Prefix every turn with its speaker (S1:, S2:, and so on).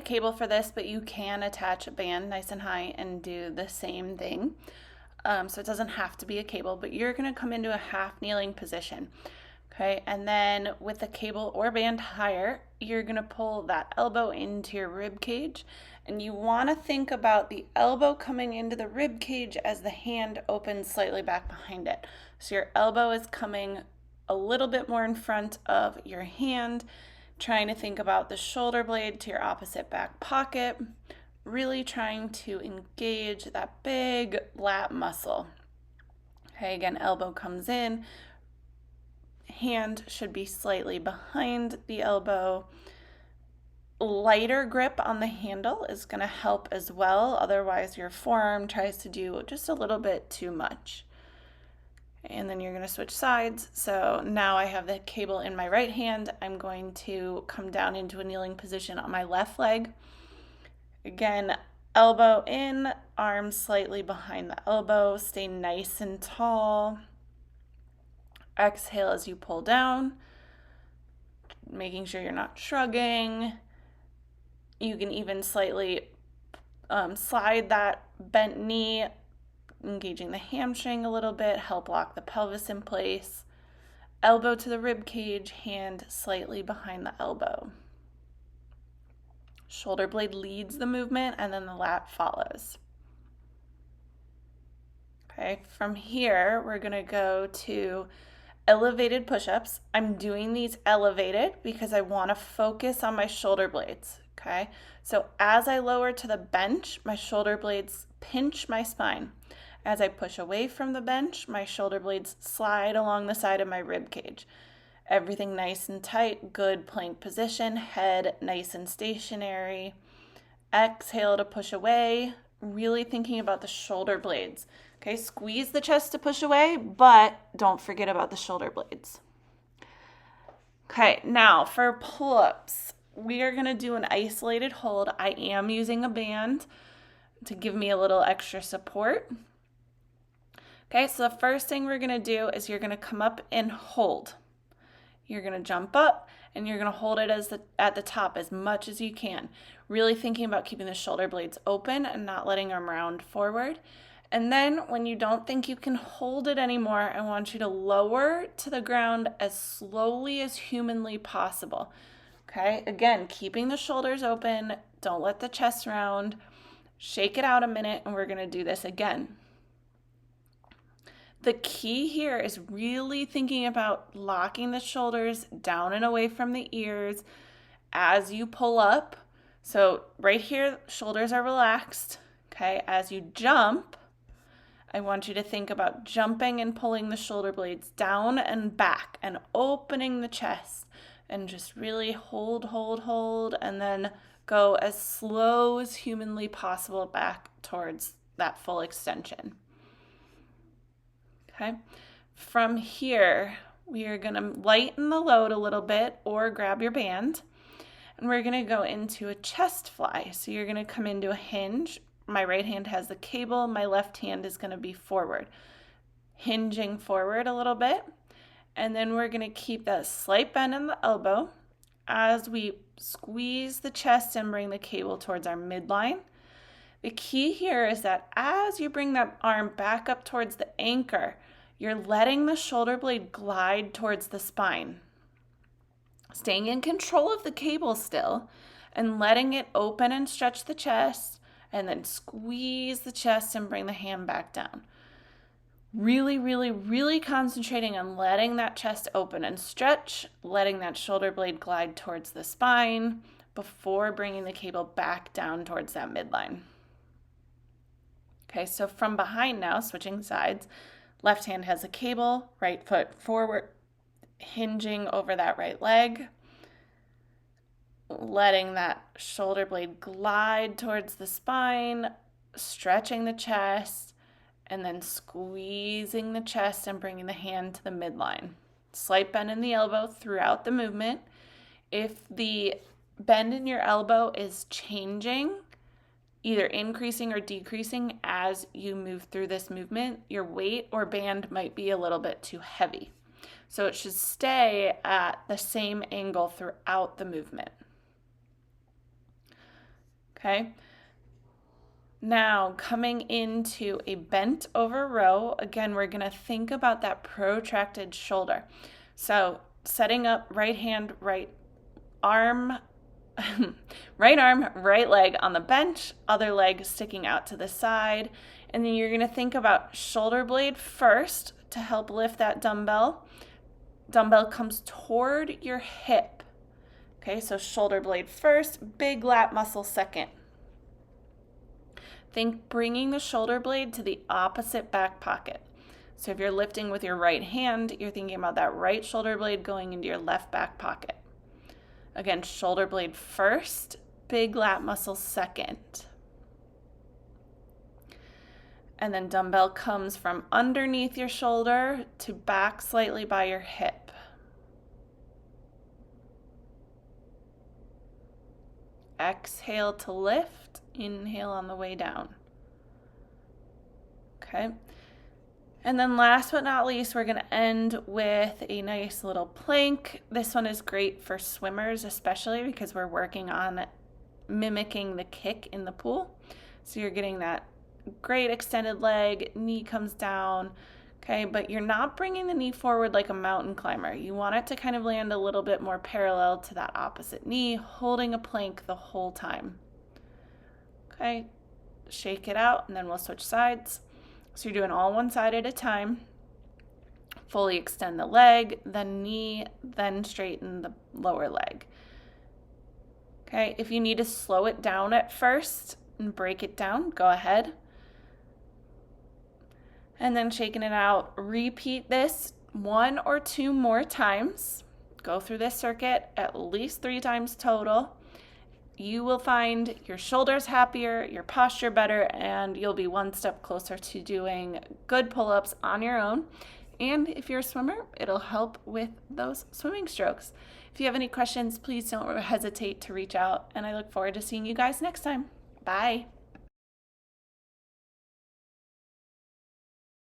S1: a cable for this, but you can attach a band nice and high and do the same thing. So it doesn't have to be a cable, but you're going to come into a half kneeling position. Okay, and then with the cable or band higher, you're going to pull that elbow into your rib cage, and you want to think about the elbow coming into the rib cage as the hand opens slightly back behind it. So your elbow is coming a little bit more in front of your hand, trying to think about the shoulder blade to your opposite back pocket, really trying to engage that big lat muscle. Okay, again, elbow comes in, hand should be slightly behind the elbow. Lighter grip on the handle is going to help as well. Otherwise, your forearm tries to do just a little bit too much. And then you're going to switch sides. So now I have the cable in my right hand. I'm going to come down into a kneeling position on my left leg. Again, elbow in, arms slightly behind the elbow. Stay nice and tall. Exhale as you pull down, making sure you're not shrugging. You can even slightly slide that bent knee, engaging the hamstring a little bit, help lock the pelvis in place. Elbow to the rib cage, hand slightly behind the elbow. Shoulder blade leads the movement, and then the lat follows. Okay, from here, we're going to go to elevated push-ups. I'm doing these elevated because I want to focus on my shoulder blades, okay? So as I lower to the bench, my shoulder blades pinch my spine. As I push away from the bench, my shoulder blades slide along the side of my rib cage. Everything nice and tight, good plank position, head nice and stationary. Exhale to push away, really thinking about the shoulder blades. Okay, squeeze the chest to push away, but don't forget about the shoulder blades. Okay, now for pull-ups, we are going to do an isolated hold. I am using a band to give me a little extra support. Okay, so the first thing we're going to do is you're going to come up and hold. You're going to jump up and you're going to hold it at the top as much as you can. Really thinking about keeping the shoulder blades open and not letting them round forward. And then when you don't think you can hold it anymore, I want you to lower to the ground as slowly as humanly possible. Okay, again, keeping the shoulders open. Don't let the chest round. Shake it out a minute and we're going to do this again. The key here is really thinking about locking the shoulders down and away from the ears as you pull up. So right here, shoulders are relaxed. Okay, as you jump, I want you to think about jumping and pulling the shoulder blades down and back and opening the chest and just really hold, and then go as slow as humanly possible back towards that full extension. Okay, from here, we are going to lighten the load a little bit or grab your band, and we're going to go into a chest fly. So you're going to come into a hinge. My right hand has the cable, my left hand is going to be forward. Hinging forward a little bit, and then we're going to keep that slight bend in the elbow as we squeeze the chest and bring the cable towards our midline. The key here is that as you bring that arm back up towards the anchor, you're letting the shoulder blade glide towards the spine. Staying in control of the cable still and letting it open and stretch the chest, and then squeeze the chest and bring the hand back down. Really concentrating on letting that chest open and stretch, letting that shoulder blade glide towards the spine before bringing the cable back down towards that midline. Okay, so from behind now, switching sides, left hand has a cable, right foot forward, hinging over that right leg, letting that shoulder blade glide towards the spine, stretching the chest, and then squeezing the chest and bringing the hand to the midline. Slight bend in the elbow throughout the movement. If the bend in your elbow is changing, either increasing or decreasing as you move through this movement, your weight or band might be a little bit too heavy. So it should stay at the same angle throughout the movement. Okay. Now, coming into a bent over row, again, we're going to think about that protracted shoulder. So, setting up right hand, right arm, right arm, right leg on the bench, other leg sticking out to the side. And then you're going to think about shoulder blade first to help lift that dumbbell. Dumbbell comes toward your hip. Okay, so shoulder blade first, big lat muscle second. Think bringing the shoulder blade to the opposite back pocket. So if you're lifting with your right hand, you're thinking about that right shoulder blade going into your left back pocket. Again, shoulder blade first, big lat muscle second. And then dumbbell comes from underneath your shoulder to back slightly by your hip. Exhale to lift, inhale on the way down. Okay. And then last but not least, we're going to end with a nice little plank. This one is great for swimmers, especially because we're working on mimicking the kick in the pool. So you're getting that great extended leg, knee comes down, okay, but you're not bringing the knee forward like a mountain climber. You want it to kind of land a little bit more parallel to that opposite knee, holding a plank the whole time. Okay, shake it out, and then we'll switch sides. So you're doing all one side at a time. Fully extend the leg, then knee, then straighten the lower leg. Okay, if you need to slow it down at first and break it down, go ahead. And then shaking it out, repeat this 1 or 2 more times. Go through this circuit at least 3 times total. You will find your shoulders happier, your posture better, and you'll be one step closer to doing good pull-ups on your own. And if you're a swimmer, it'll help with those swimming strokes. If you have any questions, please don't hesitate to reach out, and I look forward to seeing you guys next time. Bye.